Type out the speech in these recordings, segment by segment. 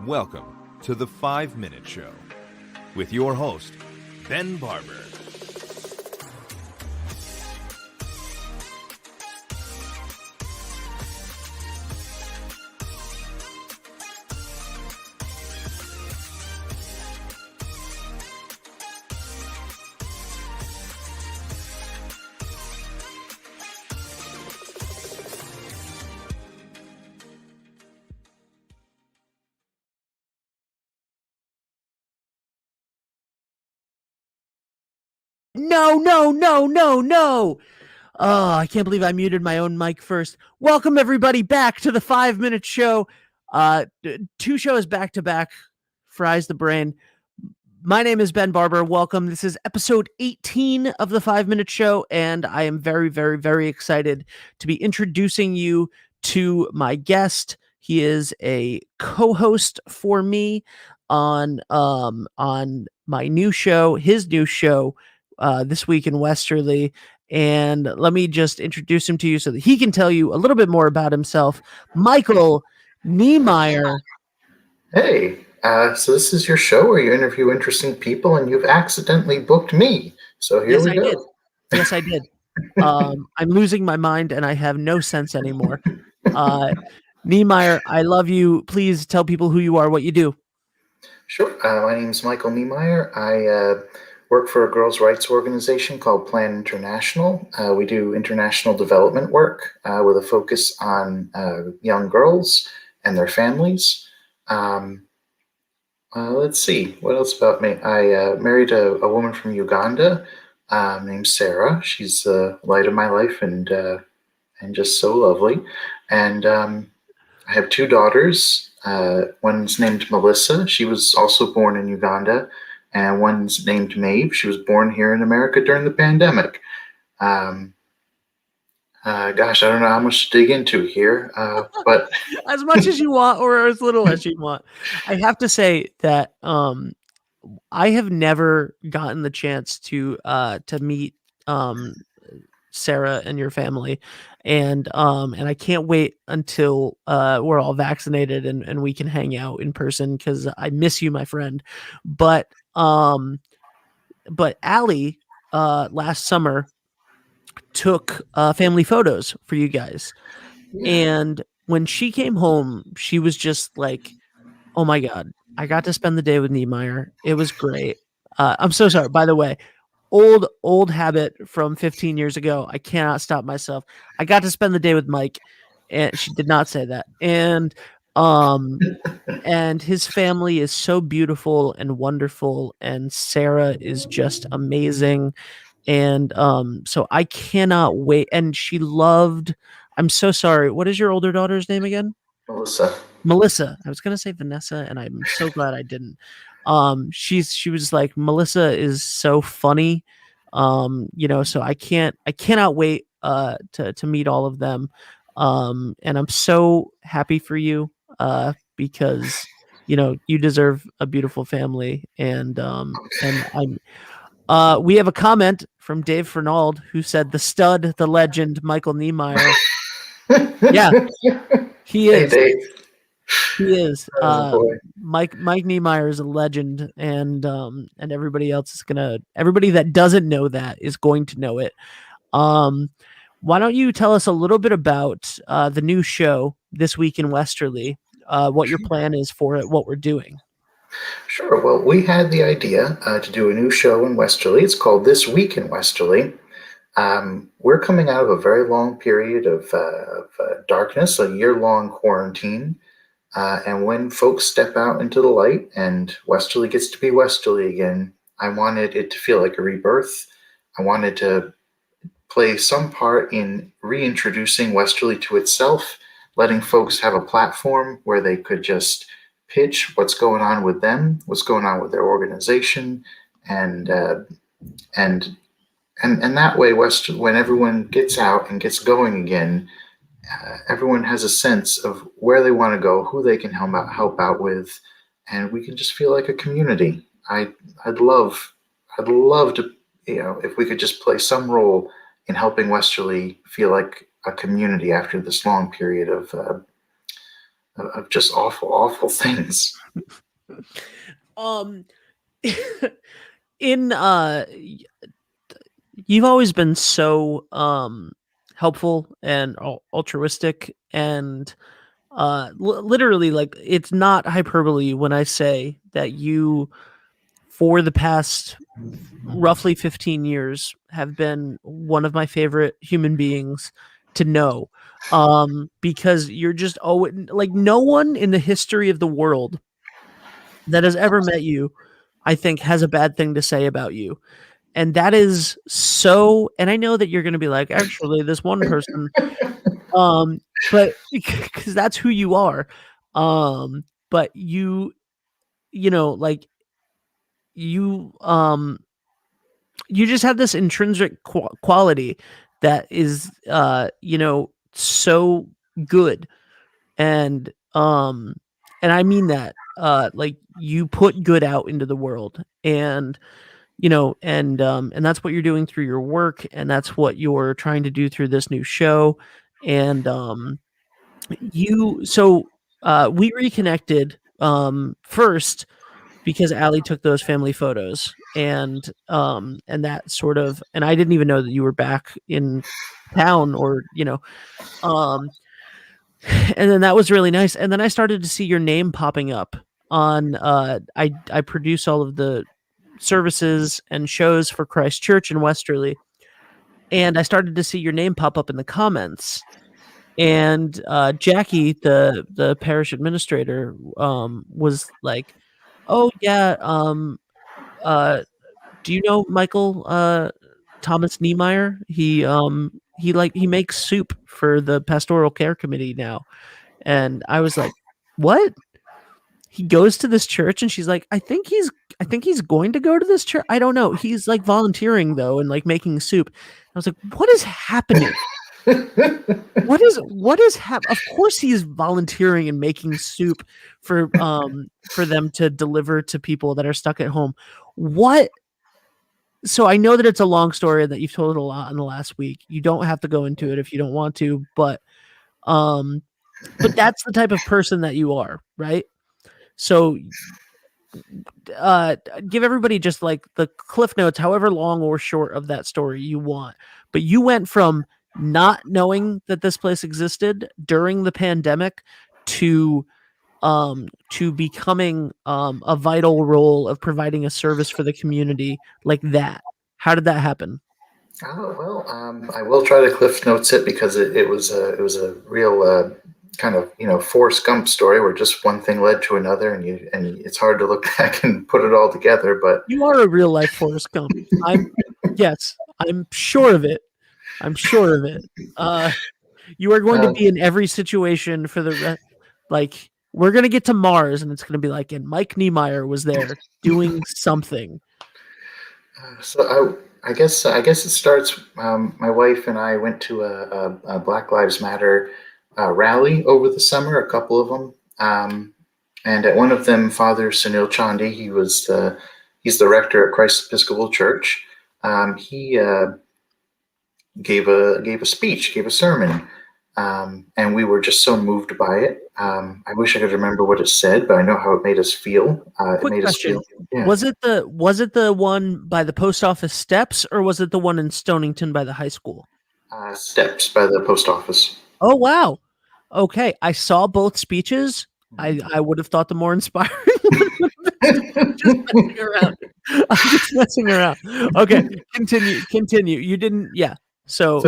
Welcome to the 5-Minute Show with your host, Ben Barber. No. Oh, I can't believe I muted my own mic first. Welcome, everybody, back to the 5-Minute Show. 2 shows back to back. Fries the brain. My name is Ben Barber. Welcome. This is episode 18 of the 5-Minute Show, and I am very, very, very excited to be introducing you to my guest. He is a co-host for me on my new show, his new show, This Week in Westerly. And let me just introduce him to you so that he can tell you a little bit more about himself. Michael Niemeyer. Hey, so this is your show where you interview interesting people, and you've accidentally booked me. So here we go. Yes, I did. I'm losing my mind, and I have no sense anymore. Niemeyer, I love you. Please tell people who you are, what you do. Sure. My name is Michael Niemeyer. I work for a girls' rights organization called Plan International. We do international development work with a focus on young girls and their families. Let's see, what else about me? I married a woman from Uganda named Sarah. She's the light of my life and just so lovely. And I have 2 daughters. One's named Melissa. She was also born in Uganda. And one's named Maeve. She was born here in America during the pandemic. Gosh, I don't know how much to dig into here, but as much as you want or as little as you want. I have to say that I have never gotten the chance to meet Sarah and your family, and I can't wait until we're all vaccinated and we can hang out in person because I miss you, my friend. But Allie last summer took family photos for you guys. yeah. And when she came home, she was just like, oh my God, I got to spend the day with Niemeyer. It was great. I'm so sorry. By the way, old habit from 15 years ago. I cannot stop myself. I got to spend the day with Mike, and she did not say that. And his family is so beautiful and wonderful, and Sarah is just amazing. And so I cannot wait. And she loved, I'm so sorry. What is your older daughter's name again? Melissa. I was gonna say Vanessa, and I'm so glad I didn't. She was like, Melissa is so funny. So I cannot wait to meet all of them. And I'm so happy for you because you deserve a beautiful family. And I'm we have a comment from Dave Fernald who said the stud, the legend, Michael Niemeyer. Yeah, he is. Hey, Dave. He is. Boy. Mike Niemeyer is a legend, and everybody else is everybody that doesn't know that is going to know it. Why don't you tell us a little bit about the new show, This Week in Westerly, what your plan is for it, what we're doing? Sure. Well, we had the idea to do a new show in Westerly. It's called This Week in Westerly. We're coming out of a very long period of darkness, a year-long quarantine. And when folks step out into the light and Westerly gets to be Westerly again, I wanted it to feel like a rebirth. I wanted to play some part in reintroducing Westerly to itself, letting folks have a platform where they could just pitch what's going on with them, what's going on with their organization, and that way, when everyone gets out and gets going again, everyone has a sense of where they want to go, who they can help out with, and we can just feel like a community. I'd love to, if we could just play some role in helping Westerly feel like a community after this long period of of just awful things. Um, in you've always been so helpful and altruistic, and literally, like, it's not hyperbole when I say that you, for the past roughly 15 years, have been one of my favorite human beings to know, because you're just, oh, like, no one in the history of the world that has ever met you, I think, has a bad thing to say about you. And that is so, and I know that you're gonna be like, "Actually, this one person," um, but because that's who you are. But you know, like, you, you just have this intrinsic quality that is, so good. And, and I mean that, like, you put good out into the world, and and that's what you're doing through your work, and that's what you're trying to do through this new show. And you so we reconnected, first because Allie took those family photos, and that sort of, and I didn't even know that you were back in town, or um and then that was really nice. And then I started to see your name popping up on, I produce all of the services and shows for Christ Church in Westerly, and I started to see your name pop up in the comments. And Jackie, the parish administrator, was like, "Oh yeah, do you know Michael Thomas Niemeyer? He makes soup for the pastoral care committee now." And I was like, "What?" He goes to this church, and she's like, I think he's going to go to this church. I don't know. He's like volunteering though, and like making soup. I was like, what is happening? Of course he's volunteering and making soup for them to deliver to people that are stuck at home. What? So I know that it's a long story and that you've told it a lot in the last week. You don't have to go into it if you don't want to, um but that's the type of person that you are, right? So give everybody just like the cliff notes, however long or short of that story you want. But you went from not knowing that this place existed during the pandemic to becoming a vital role of providing a service for the community like that. How did that happen? Oh well, I will try to cliff notes it because it was a real kind of Forrest Gump story where just one thing led to another, and it's hard to look back and put it all together. But You are a real life Forrest Gump. Yes, I'm sure of it. I'm sure of it. You are going to be in every situation for the rest. Like, we're gonna get to Mars, and it's gonna be like, and Mike Niemeyer was there doing something. So I guess it starts. My wife and I went to a Black Lives Matter rally over the summer, a couple of them, and at one of them, Father Sunil Chandi, he's the rector at Christ Episcopal Church. He gave a speech, gave a sermon, and we were just so moved by it. I wish I could remember what it said, but I know how it made us feel. Quick question: Was it the one by the post office steps, or was it the one in Stonington by the high school? Steps by the post office. Oh wow! Okay, I saw both speeches. I would have thought the more inspiring one. Just messing around. I'm just messing around. Okay, continue. You didn't, yeah. So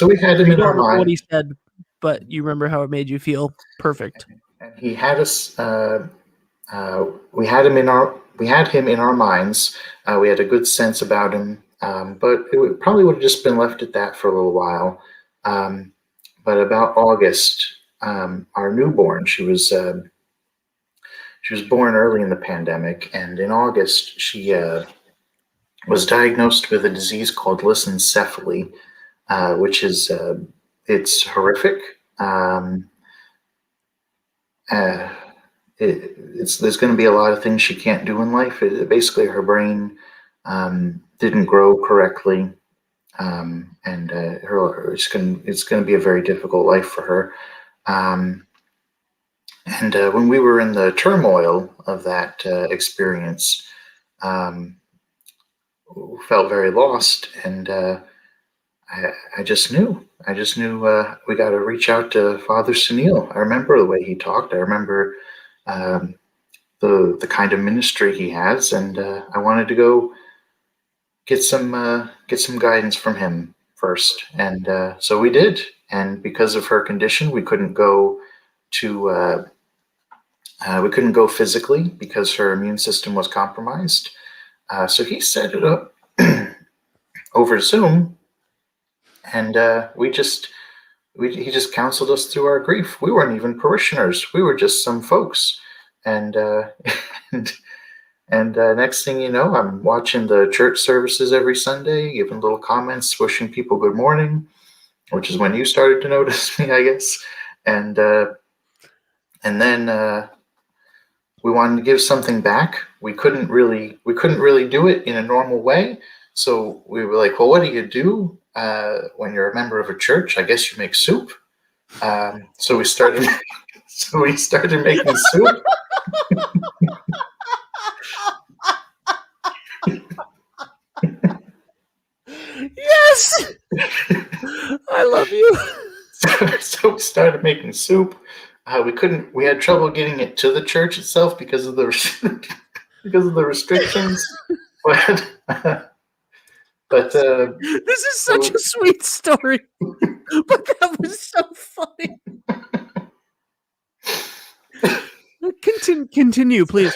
we had him in our mind. What he said, but you remember how it made you feel. Perfect. And he had us. We had him in our minds. We had a good sense about him, but probably would have just been left at that for a little while. But about August, our newborn, she was born early in the pandemic, and in August she was diagnosed with a disease called lissencephaly, which is it's horrific. There's going to be a lot of things she can't do in life. Basically, her brain didn't grow correctly, and it's going to be a very difficult life for her. And when we were in the turmoil of that experience, um, felt very lost, and I just knew. I just knew we got to reach out to Father Sunil. I remember the way he talked. I remember um, the kind of ministry he has, and I wanted to go get some guidance from him first, and so we did. And because of her condition, to we couldn't go physically because her immune system was compromised. So he set it up over Zoom, and he just counseled us through our grief. We weren't even parishioners; we were just some folks, and and next thing you know, I'm watching the church services every Sunday, giving little comments, wishing people good morning, which is when you started to notice me, I guess. And then we wanted to give something back. We couldn't really do it in a normal way. So we were like, well, what do you do when you're a member of a church? I guess you make soup. So we started making soup. Yes, I love you. So we started making soup. We had trouble getting it to the church itself because of the restrictions. But This is such a sweet story, but that was so funny. Continue, please.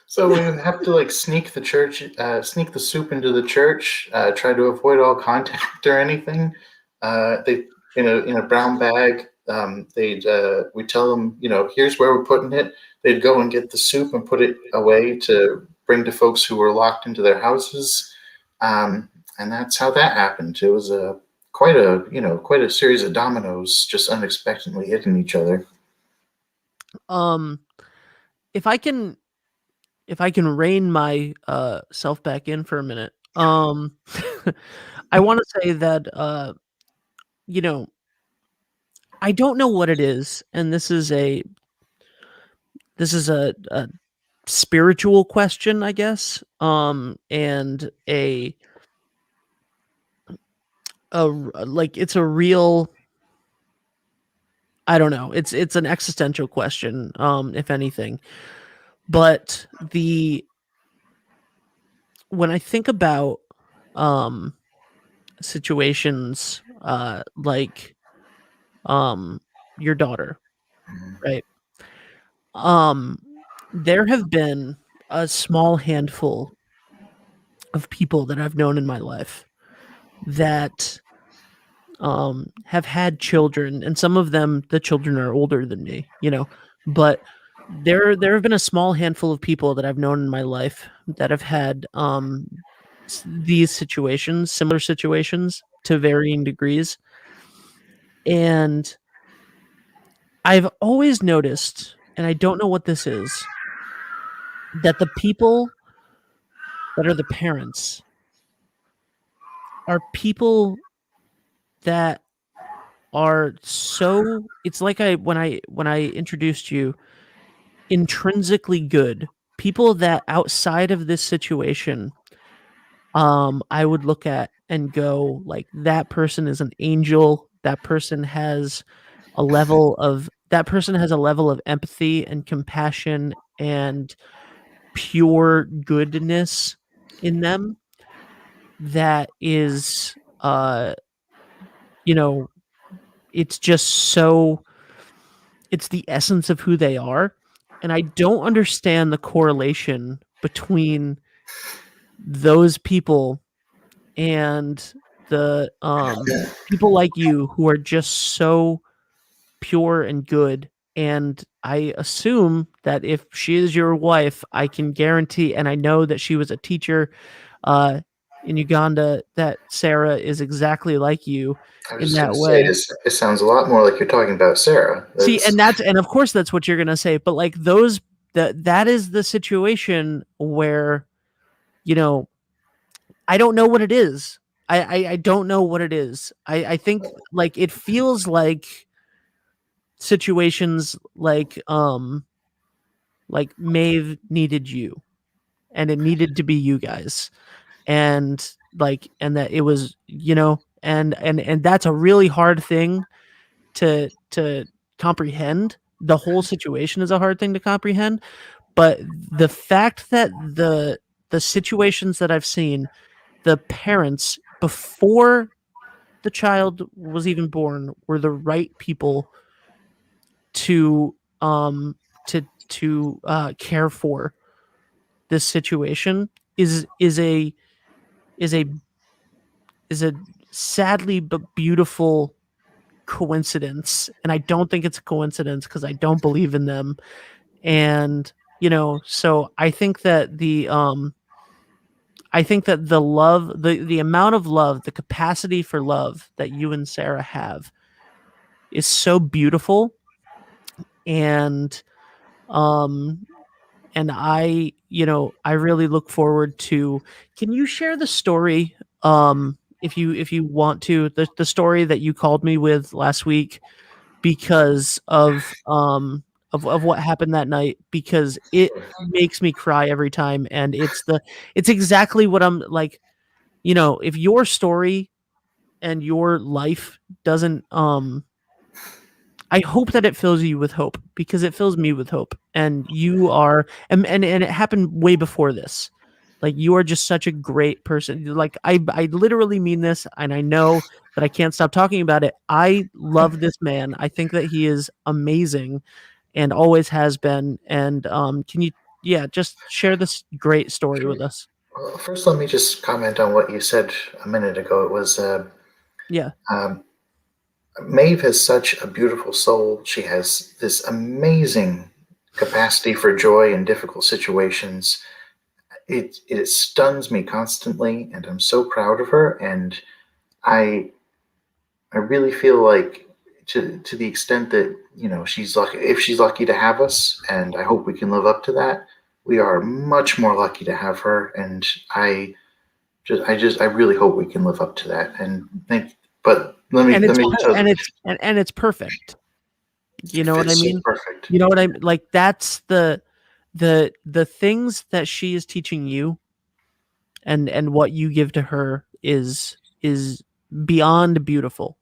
So we would have to sneak the soup into the church, try to avoid all contact or anything. They in a brown bag. We tell them, here's where we're putting it. They'd go and get the soup and put it away to bring to folks who were locked into their houses, and that's how that happened. It was quite a series of dominoes just unexpectedly hitting each other. If I can rein my self back in for a minute, I want to say that I don't know what it is, and this is a spiritual question, I guess, and it's a real, I don't know, it's an existential question, if anything. But when I think about situations like your daughter, right? There have been a small handful of people that I've known in my life that have had children, and some of them, the children are older than me, but there have been a small handful of people that I've known in my life that have had these situations, similar situations to varying degrees. And I've always noticed, and I don't know what this is, that the people that are the parents are people that are so, it's like when I introduced you, intrinsically good. People that outside of this situation, I would look at and go like, that person is an angel. That person has a level of empathy and compassion and pure goodness in them that is it's just so, it's the essence of who they are. And I don't understand the correlation between those people and the people like you who are just so pure and good. And I assume that if she is your wife, I can guarantee, and I know that she was a teacher in Uganda, that Sarah is exactly like you I was in just going that to way. say, it sounds a lot more like you're talking about Sarah. See, and of course that's what you're gonna say, but like that is the situation where, I don't know what it is. I don't know what it is. I think like it feels like situations like Maeve needed you, and it needed to be you guys, and and that it was, and that's a really hard thing to comprehend. The whole situation is a hard thing to comprehend, but the fact that the situations that I've seen, the parents before the child was even born were the right people to care for this situation is a is a sadly but beautiful coincidence, and I don't think it's a coincidence because I don't believe in them. And so I think that the love, the amount of love, the capacity for love that you and Sarah have is so beautiful. And um and I really look forward to, can you share the story, if you want to, the story that you called me with last week, because of what happened that night, because it makes me cry every time, and it's exactly what I'm like. If your story and your life doesn't, I hope that it fills you with hope, because it fills me with hope. And you are, and it happened way before this. Like, you are just such a great person. Like, I literally mean this, and I know that I can't stop talking about it. I love this man. I think that he is amazing and always has been. And can you, yeah, just share this great story Sure. with us? Well, first, let me just comment on what you said a minute ago. It was Yeah. um, Maeve has such a beautiful soul. She has this amazing capacity for joy in difficult situations. It stuns me constantly, and I'm so proud of her. And I I really feel like, to the extent that she's lucky, if she's lucky to have us, and I hope we can live up to that. We are much more lucky to have her, and I really hope we can live up to that. And thank. But And let it's me tell you, and it's perfect. You it know what I fits so mean? perfect. You know what I mean? Like, that's the things that she is teaching you, and what you give to her is beyond beautiful.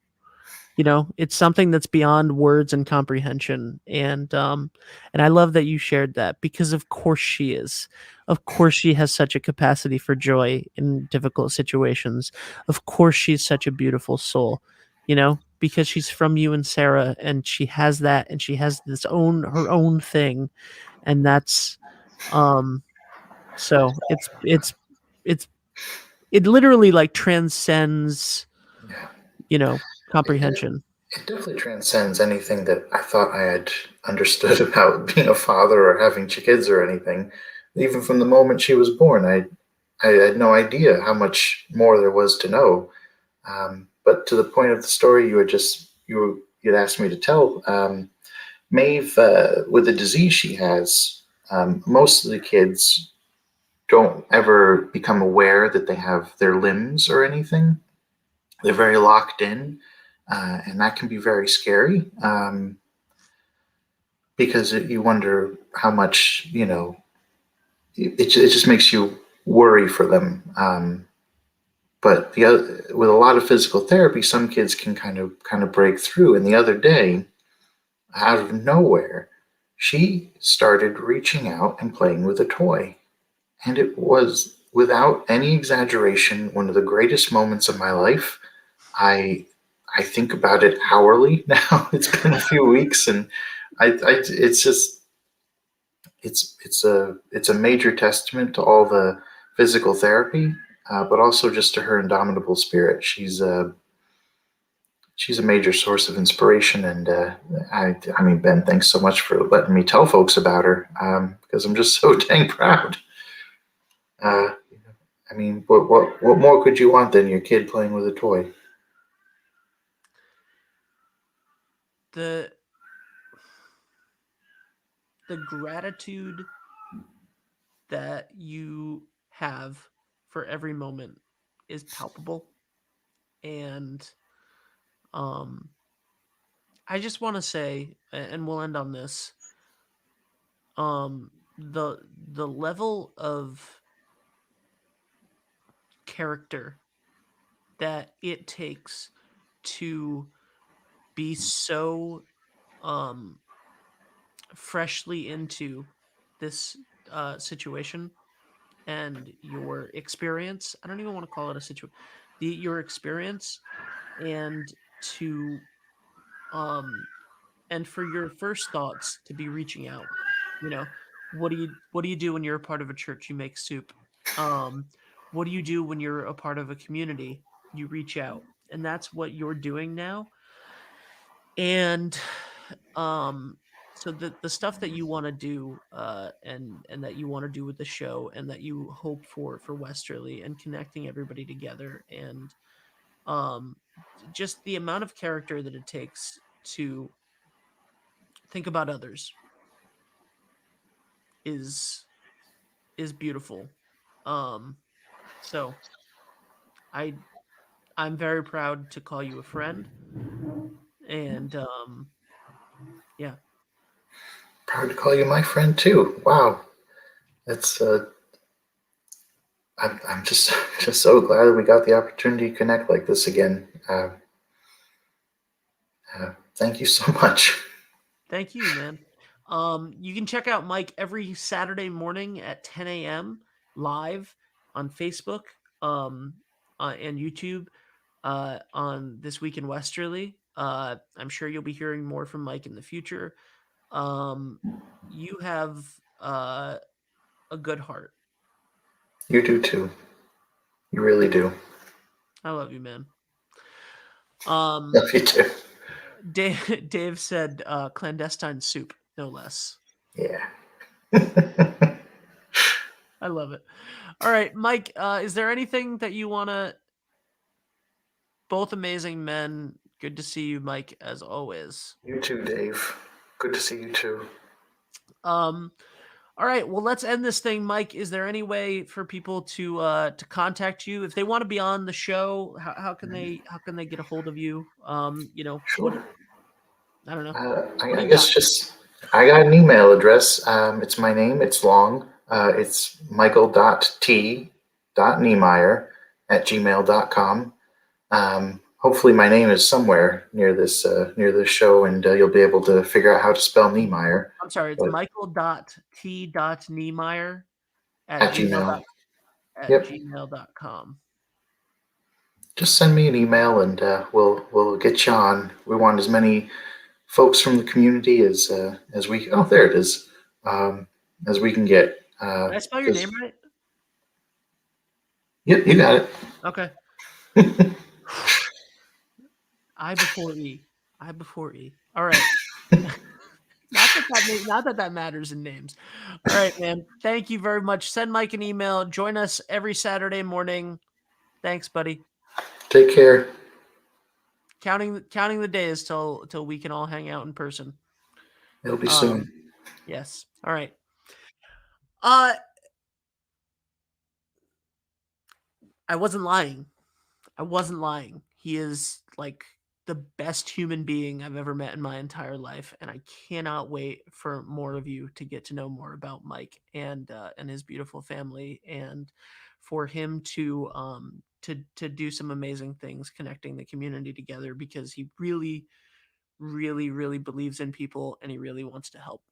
It's something that's beyond words and comprehension. And I love that you shared that, because of course she is. Of course she has such a capacity for joy in difficult situations. Of course she's such a beautiful soul, because she's from you and Sarah, and she has that, and she has her own thing. And that's um so it's it literally, like, transcends, Yeah, you know it comprehension. it definitely transcends anything that I thought I had understood about being a father or having kids or anything. Even from the moment she was born, I had no idea how much more there was to know. But to the point of the story you'd asked me to tell, Maeve, with the disease she has, most of the kids don't ever become aware that they have their limbs or anything. They're very locked in, and that can be very scary, because you wonder how much it just makes you worry for them. But with a lot of physical therapy, some kids can kind of break through. And the other day, out of nowhere, she started reaching out and playing with a toy, and it was, without any exaggeration, one of the greatest moments of my life. I I think about it hourly now. It's been a few weeks, and it's just it's a major testament to all the physical therapy, but also just to her indomitable spirit. She's a major source of inspiration, and I mean, Ben, thanks so much for letting me tell folks about her, because I'm just so dang proud. Uh, I mean, what more could you want than your kid playing with a toy? the the gratitude that you have for every moment is palpable. And um I just want to say, and we'll end on this. The level of character that it takes to be so freshly into this situation and your experience. I don't even want to call it a situation. Your experience, and to um and for your first thoughts to be reaching out. You know, what do you do when you're a part of a church? You make soup. Um, what do you do when you're a part of a community? You reach out, and that's what you're doing now. And um, so the stuff that you want to do, and that you want to do with the show, and that you hope for Westerly, and connecting everybody together, and um, just the amount of character that it takes to think about others is beautiful. Um, so I I'm very proud to call you a friend, and yeah, Proud to call you my friend too. Wow, that's I'm just just so glad that we got the opportunity to connect like this again. Thank you so much. thank you, man. You can check out Mike every Saturday morning at 10 a.m. live on Facebook, um, and YouTube, on This Week in Westerly. I'm sure you'll be hearing more from Mike in the future. Um, you have a good heart. You do too. You really do. I love you, man. Um, Love you too. Dave said clandestine soup, no less. Yeah. I love it. All right, Mike, is there anything that you want to? Both amazing men. Good to see you, Mike, as always. You too, Dave. Good to see you too. Um, all right, well, let's end this thing, Mike. Is there any way for people to contact you if they want to be on the show? How can they get a hold of you? What Sure. I don't know. What do I you got? guess just I got an email address. It's my name. It's long. It's michael.t.niemeyer@gmail.com. Hopefully, my name is somewhere near this show, and you'll be able to figure out how to spell Niemeyer. I'm sorry, it's But michael.t.niemeyer at at gmail Gmail. dot at Yep. gmail.com. Just send me an email, and we'll get you on. We want as many folks from the community as we. Oh, there it is. As we can get. Did I spell your name right? Yep, you got it. Okay. I before E. I before E. All right. Not that matters in names. All right, man. Thank you very much. Send Mike an email. Join us every Saturday morning. Thanks, buddy. Take care. Counting the days till we can all hang out in person. It'll be soon. Yes. All right. I wasn't lying. I wasn't lying. He is like the best human being I've ever met in my entire life, and I cannot wait for more of you to get to know more about Mike and his beautiful family, and for him to do some amazing things connecting the community together, because he really, really, really believes in people, and he really wants to help.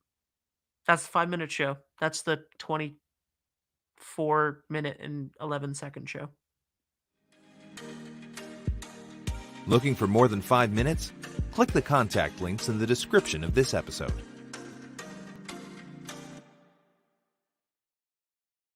That's the 5 minute show. That's the 24 minute and 11 second show. Looking for more than 5 minutes? Click the contact links in the description of this episode.